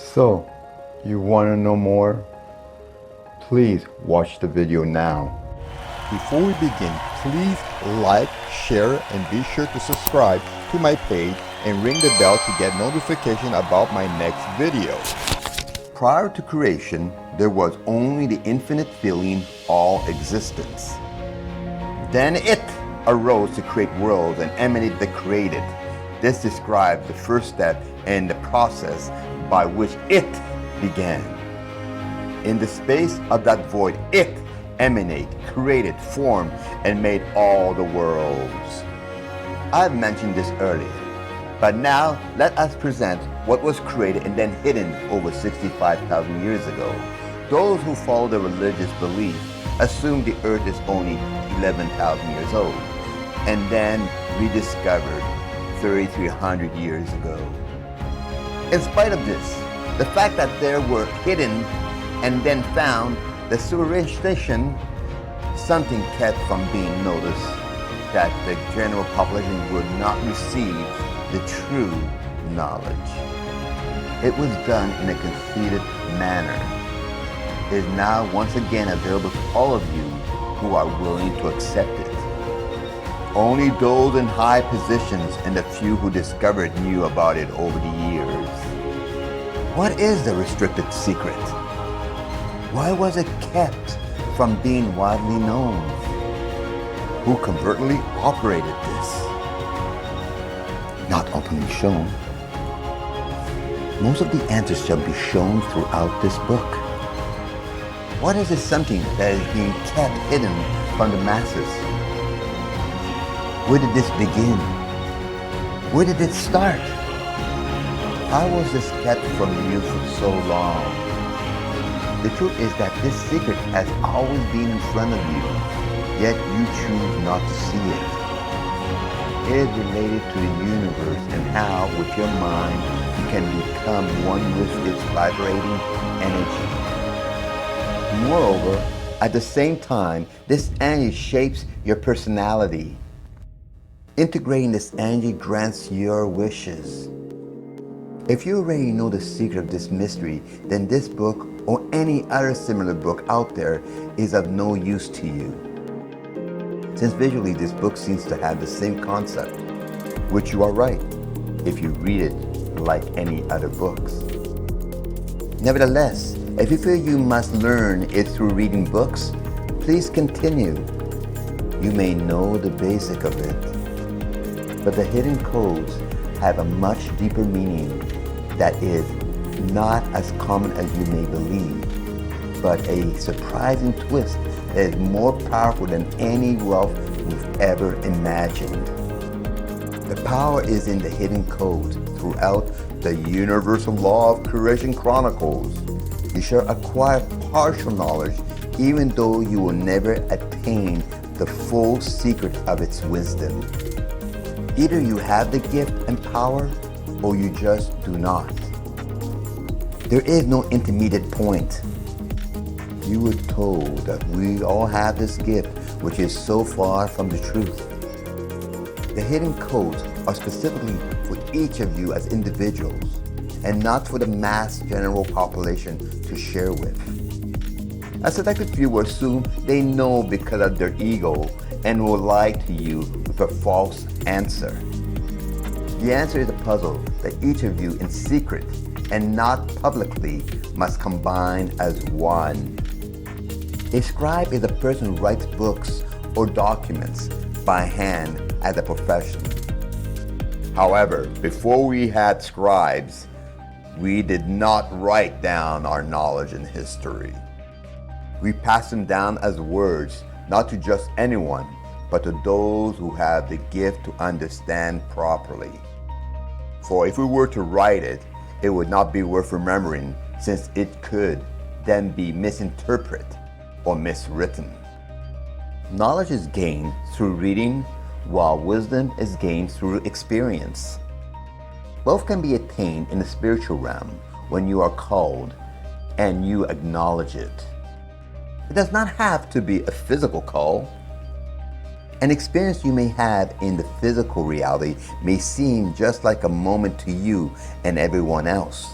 So, you want to know more? Please watch the video now. Before we begin, please like, share, and be sure to subscribe to my page and ring the bell to get notification about my next video. Prior to creation, there was only the infinite feeling, all existence. Then it arose to create worlds and emanate the created. This describes the first step in the process by which it began. In the space of that void, it emanate, created, formed, and made all the worlds. I've mentioned this earlier, but now let us present what was created and then hidden over 65,000 years ago. Those who follow the religious belief assume the earth is only 11,000 years old and then rediscovered 3,300 years ago. In spite of this, the fact that there were hidden and then found the superstition, something kept from being noticed, that the general population would not receive the true knowledge. It was done in a conceited manner. It is now once again available to all of you who are willing to accept it. Only those in high positions and the few who discovered knew about it over the years. What is the restricted secret? Why was it kept from being widely known? Who covertly operated this? Not openly shown. Most of the answers shall be shown throughout this book. What is this something that is being kept hidden from the masses? Where did this begin? Where did it start? How was this kept from you for so long? The truth is that this secret has always been in front of you, yet you choose not to see it. It is related to the universe and how, with your mind, you can become one with its vibrating energy. Moreover, at the same time, this energy shapes your personality. Integrating this energy grants your wishes. If you already know the secret of this mystery, then this book or any other similar book out there is of no use to you. Since visually this book seems to have the same concept, which you are right if you read it like any other books. Nevertheless, if you feel you must learn it through reading books, please continue. You may know the basic of it, but the hidden codes have a much deeper meaning that is not as common as you may believe, but a surprising twist that is more powerful than any wealth you've ever imagined. The power is in the hidden codes throughout the universal law of creation Chronicles. You shall acquire partial knowledge even though you will never attain the full secret of its wisdom. Either you have the gift and power or you just do not. There is no intermediate point. You were told that we all have this gift, which is so far from the truth. The hidden codes are specifically for each of you as individuals and not for the mass general population to share with. A selected few will assume they know because of their ego and will lie to you with a false answer. The answer is a puzzle that each of you in secret and not publicly must combine as one. A scribe is a person who writes books or documents by hand as a profession. However, before we had scribes, we did not write down our knowledge and history. We passed them down as words, not to just anyone, but to those who have the gift to understand properly. For if we were to write it, it would not be worth remembering, since it could then be misinterpreted or miswritten. Knowledge is gained through reading, while wisdom is gained through experience. Both can be attained in the spiritual realm when you are called and you acknowledge it. It does not have to be a physical call. An experience you may have in the physical reality may seem just like a moment to you and everyone else.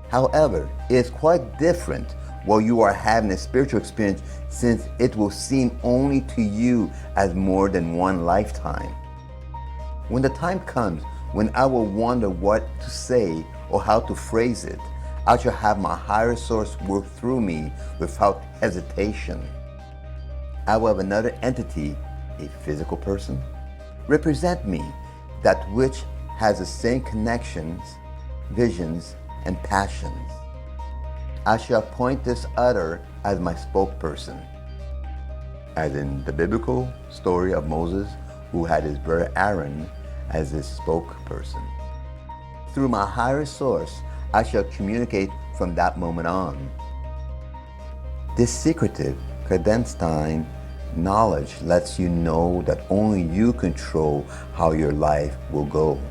However, it is quite different while you are having a spiritual experience, since it will seem only to you as more than one lifetime. When the time comes when I will wonder what to say or how to phrase it, I shall have my higher source work through me without hesitation. I will have another entity, a physical person, represent me, that which has the same connections, visions, and passions. I shall appoint this other as my spokesperson, as in the biblical story of Moses, who had his brother Aaron as his spokesperson. Through my higher source, I shall communicate from that moment on. This secretive, clandestine knowledge lets you know that only you control how your life will go.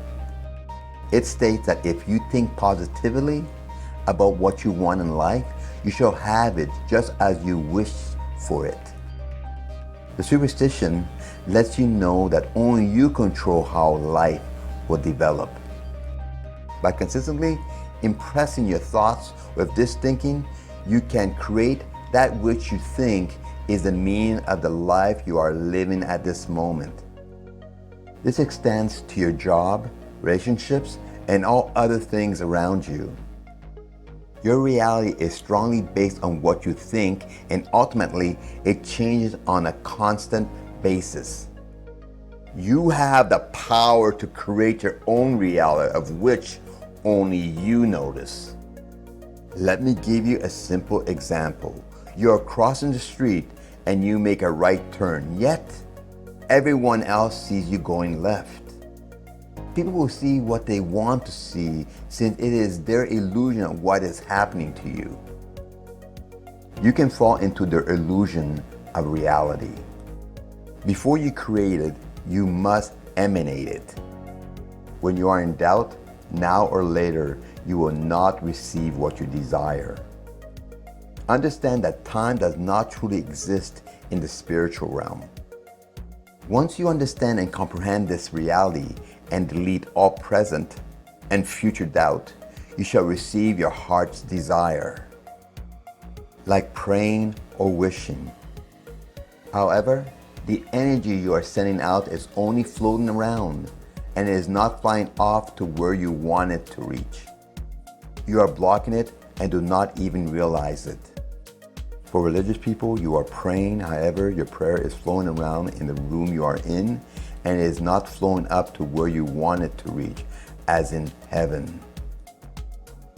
It states that if you think positively about what you want in life, you shall have it just as you wish for it. The superstition lets you know that only you control how life will develop. By consistently impressing your thoughts with this thinking, you can create that which you think is the meaning of the life you are living at this moment. This extends to your job, relationships, and all other things around you. Your reality is strongly based on what you think, and ultimately it changes on a constant basis. You have the power to create your own reality, of which only you notice. Let me give you a simple example. You're crossing the street and you make a right turn, yet everyone else sees you going left. People will see what they want to see, since it is their illusion of what is happening to you. You can fall into their illusion of reality. Before you create it, you must emanate it. When you are in doubt, now or later, you will not receive what you desire. Understand that time does not truly exist in the spiritual realm. Once you understand and comprehend this reality and delete all present and future doubt, you shall receive your heart's desire, like praying or wishing. However, the energy you are sending out is only floating around, and it is not flying off to where you want it to reach. You are blocking it and do not even realize it. For religious people, you are praying, however, your prayer is flowing around in the room you are in, and it is not flowing up to where you want it to reach, as in heaven.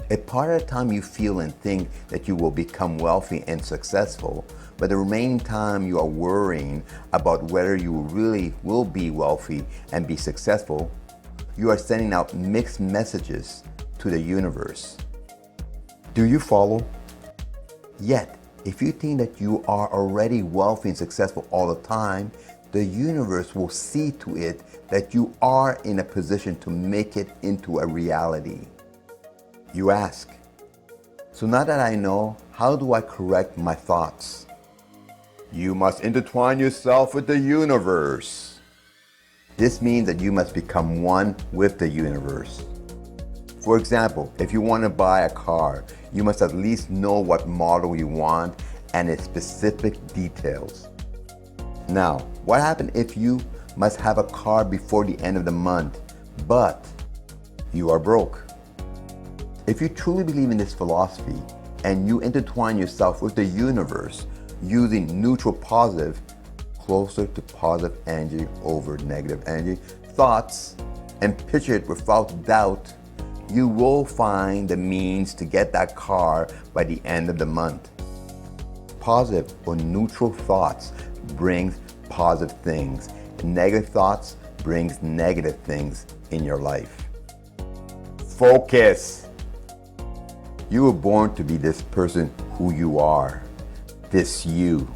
A part of the time you feel and think that you will become wealthy and successful, but the remaining time you are worrying about whether you really will be wealthy and be successful, you are sending out mixed messages to the universe. Do you follow? Yet, if you think that you are already wealthy and successful all the time, the universe will see to it that you are in a position to make it into a reality. You ask, so now that I know, how do I correct my thoughts? You must intertwine yourself with the universe. This means that you must become one with the universe. For example, if you want to buy a car, you must at least know what model you want and its specific details. Now, what happens if you must have a car before the end of the month, but you are broke? If you truly believe in this philosophy and you intertwine yourself with the universe using neutral positive, closer to positive energy over negative energy, thoughts, and picture it without doubt, you will find the means to get that car by the end of the month. Positive or neutral thoughts brings positive things. Negative thoughts brings negative things in your life. Focus. You were born to be this person who you are. This you.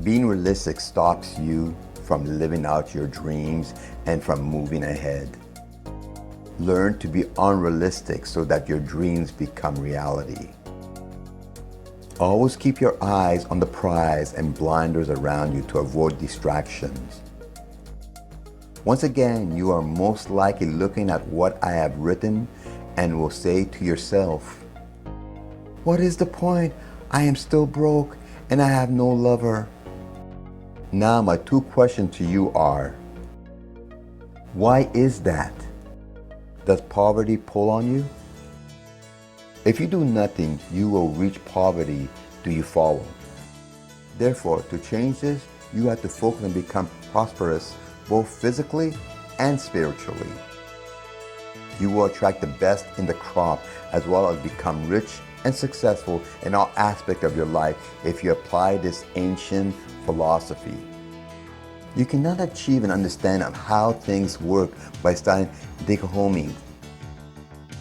Being realistic stops you from living out your dreams and from moving ahead. Learn to be unrealistic so that your dreams become reality. Always keep your eyes on the prize and blinders around you to avoid distractions. Once again, you are most likely looking at what I have written and will say to yourself, "What is the point? I am still broke and I have no lover." Now my two questions to you are, why is that? Does poverty pull on you? If you do nothing, you will reach poverty. Do you follow? Therefore, to change this, you have to focus and become prosperous both physically and spiritually. You will attract the best in the crop as well as become rich and successful in all aspects of your life if you apply this ancient philosophy. You cannot achieve an understanding of how things work by studying dichotomy.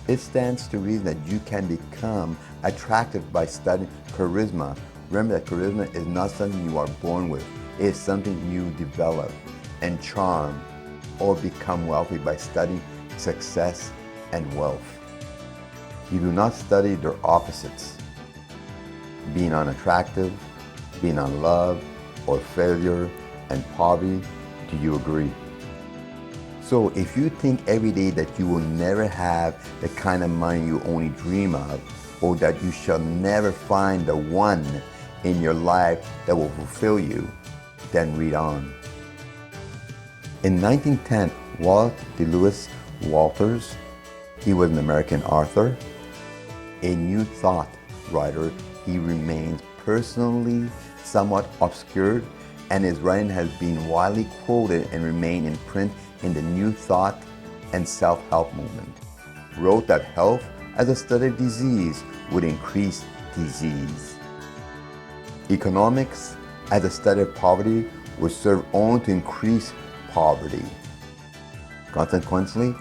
It stands to reason that you can become attractive by studying charisma. Remember that charisma is not something you are born with. It is something you develop. And charm, or become wealthy by studying success and wealth. You do not study their opposites. Being unattractive, being unloved, or failure and poverty. Do you agree? So if you think every day that you will never have the kind of money you only dream of, or that you shall never find the one in your life that will fulfill you, then read on. In 1910, Wallace D. Lewis Walters, he was an American author, a New Thought writer. He remains personally somewhat obscured, and his writing has been widely quoted and remained in print in the New Thought and self-help movement. Wrote that health as a study of disease would increase disease. Economics as a study of poverty would serve only to increase poverty. Consequently,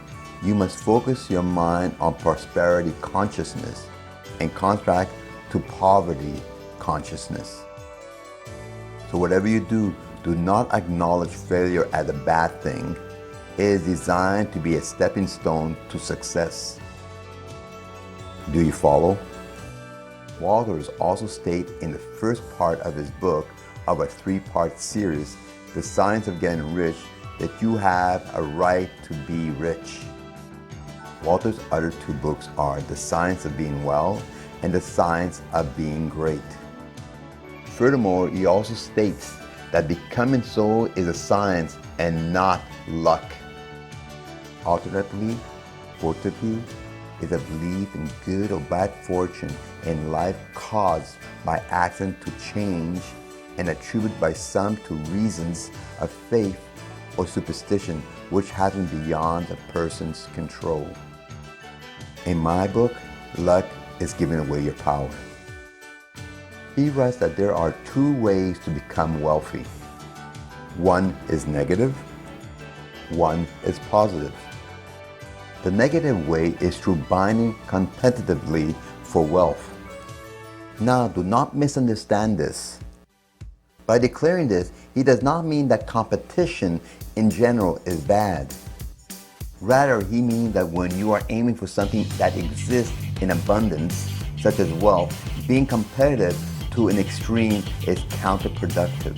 you must focus your mind on prosperity consciousness and contract to poverty consciousness. So whatever you do, do not acknowledge failure as a bad thing. It is designed to be a stepping stone to success. Do you follow? Walters also states in the first part of his book of a 3-part series, The Science of Getting Rich, that you have a right to be rich. Walter's other 2 books are The Science of Being Well and The Science of Being Great. Furthermore, he also states that becoming so is a science and not luck. Alternately, fortuity is a belief in good or bad fortune in life caused by accident to change and attributed by some to reasons of faith or superstition which happen beyond a person's control. In my book, Luck is Giving Away Your Power. He writes that there are 2 ways to become wealthy. One is negative, one is positive. The negative way is through binding competitively for wealth. Now, do not misunderstand this. By declaring this, he does not mean that competition in general is bad. Rather, he means that when you are aiming for something that exists in abundance, such as wealth, being competitive to an extreme is counterproductive.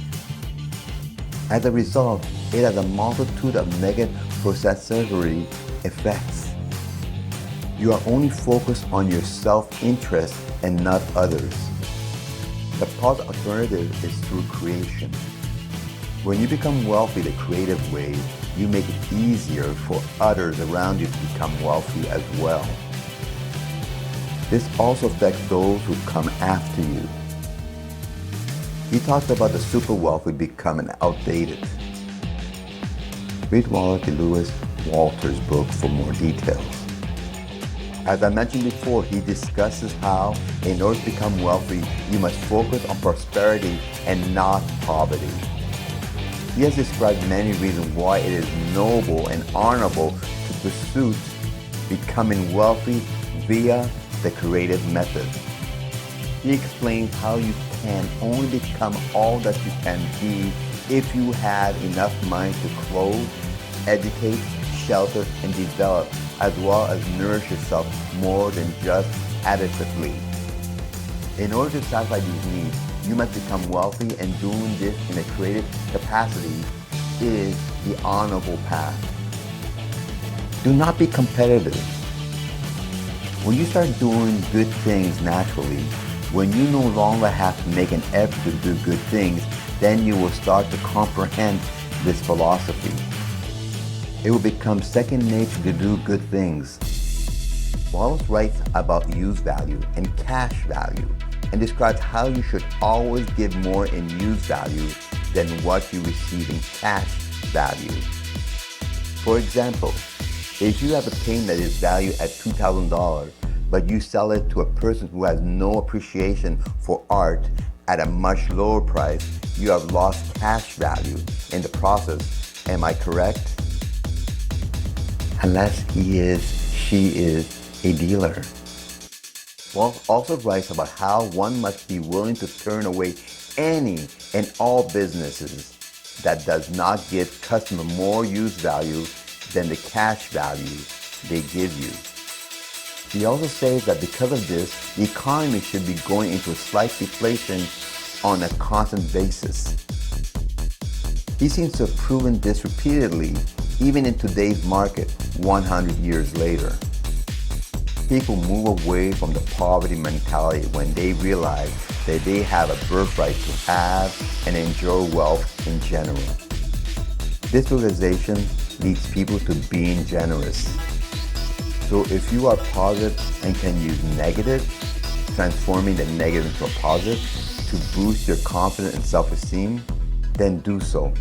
As a result, it has a multitude of negative processory effects. You are only focused on your self-interest and not others. The positive alternative is through creation. When you become wealthy the creative way, you make it easier for others around you to become wealthy as well. This also affects those who come after you. He talks about the super wealthy becoming outdated. Read Wallace D. Lewis Walters' book for more details. As I mentioned before, he discusses how, in order to become wealthy, you must focus on prosperity and not poverty. He has described many reasons why it is noble and honorable to pursue becoming wealthy via the creative method. He explains how you can only become all that you can be if you have enough money to clothe, educate, shelter, and develop, as well as nourish yourself more than just adequately. In order to satisfy these needs, you must become wealthy, and doing this in a creative capacity is the honorable path. Do not be competitive. When you start doing good things naturally, when you no longer have to make an effort to do good things, then you will start to comprehend this philosophy. It will become second nature to do good things. Wallace writes about use value and cash value and describes how you should always give more in use value than what you receive in cash value. For example, if you have a painting that is valued at $2,000, but you sell it to a person who has no appreciation for art at a much lower price, you have lost cash value in the process. Am I correct? Unless she is a dealer. Wallace also writes about how one must be willing to turn away any and all businesses that does not give customer more use value than the cash value they give you. He also says that because of this, the economy should be going into a slight deflation on a constant basis. He seems to have proven this repeatedly, even in today's market, 100 years later. People move away from the poverty mentality when they realize that they have a birthright to have and enjoy wealth in general. This realization leads people to being generous. So if you are positive and can use negative, transforming the negative into a positive to boost your confidence and self-esteem, then do so.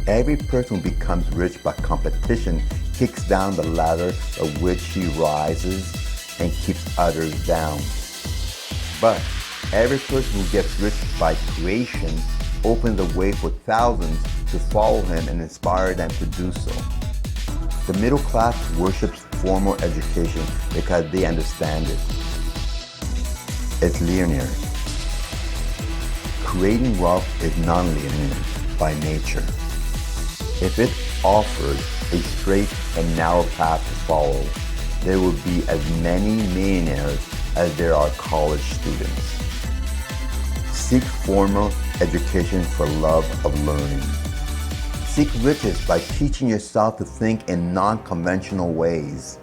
Every person who becomes rich by competition kicks down the ladder of which he rises and keeps others down. But every person who gets rich by creation opens the way for thousands to follow him and inspire them to do so. The middle class worships formal education because they understand it. It's linear. Creating wealth is non-linear by nature. If it offered a straight and narrow path to follow, there would be as many millionaires as there are college students. Seek formal education for love of learning. Seek riches by teaching yourself to think in non-conventional ways.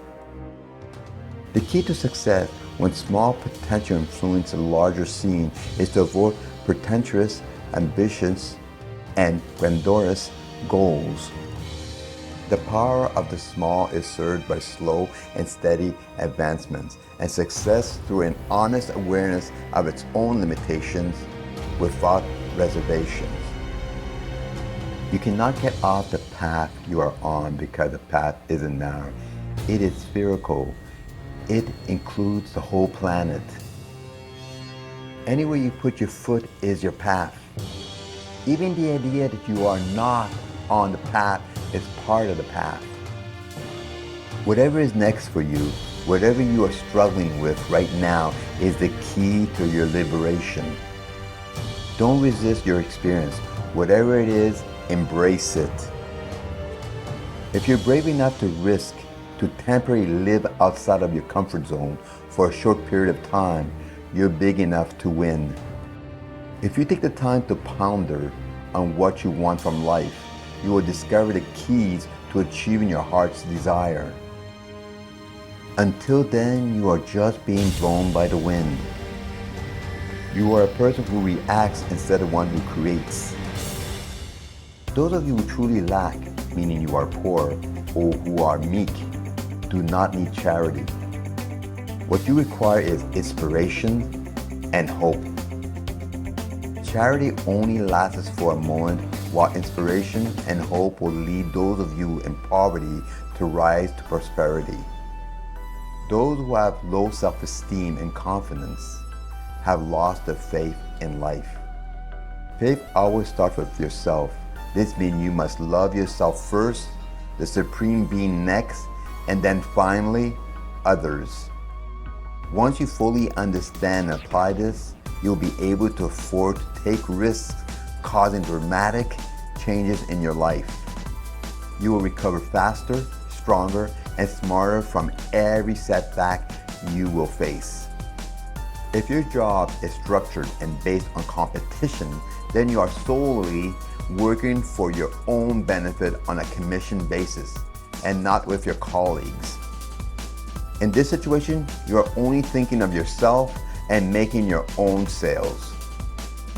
The key to success when small potential influence a larger scene is to avoid pretentious, ambitious, and grandiose goals. The power of the small is served by slow and steady advancements and success through an honest awareness of its own limitations without reservations. You cannot get off the path you are on because the path isn't narrow. It is spherical. It includes the whole planet. Anywhere you put your foot is your path. Even the idea that you are not on the path is part of the path. Whatever is next for you, whatever you are struggling with right now, is the key to your liberation. Don't resist your experience. Whatever it is, embrace it. If you're brave enough to risk, to temporarily live outside of your comfort zone for a short period of time, you're big enough to win. If you take the time to ponder on what you want from life, you will discover the keys to achieving your heart's desire. Until then, you are just being blown by the wind. You are a person who reacts instead of one who creates. Those of you who truly lack, meaning you are poor, or who are meek, do not need charity. What you require is inspiration and hope. Charity only lasts for a moment, while inspiration and hope will lead those of you in poverty to rise to prosperity. Those who have low self-esteem and confidence have lost their faith in life. Faith always starts with yourself. This means you must love yourself first, the Supreme Being next, and then finally, others. Once you fully understand and apply this, you'll be able to afford to take risks, causing dramatic changes in your life. You will recover faster, stronger, and smarter from every setback you will face. If your job is structured and based on competition, then you are solely working for your own benefit on a commission basis and not with your colleagues. In this situation, you are only thinking of yourself and making your own sales.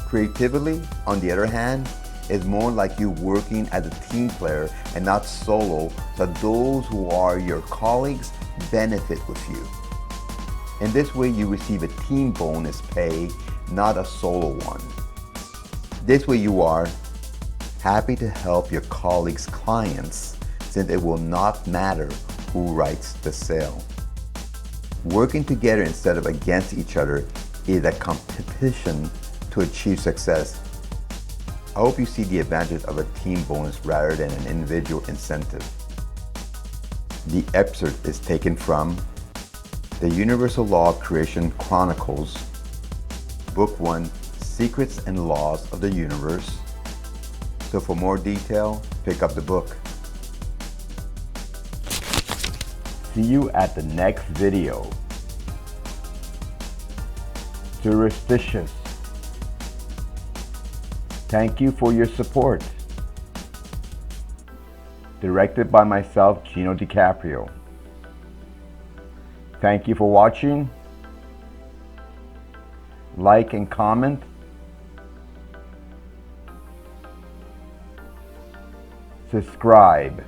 Creativity, on the other hand, is more like you working as a team player and not solo, so those who are your colleagues benefit with you. In this way, you receive a team bonus pay, not a solo one. This way you are happy to help your colleagues' clients, since it will not matter who writes the sale. Working together instead of against each other is a competition to achieve success. I hope you see the advantage of a team bonus rather than an individual incentive. The excerpt is taken from The Universal Law of Creation Chronicles, Book 1, Secrets and Laws of the Universe. So for more detail, pick up the book. See you at the next video. Surreptitious. Thank you for your support. Directed by myself, Gino.dicaprio. Thank you for watching. Like and comment. Subscribe.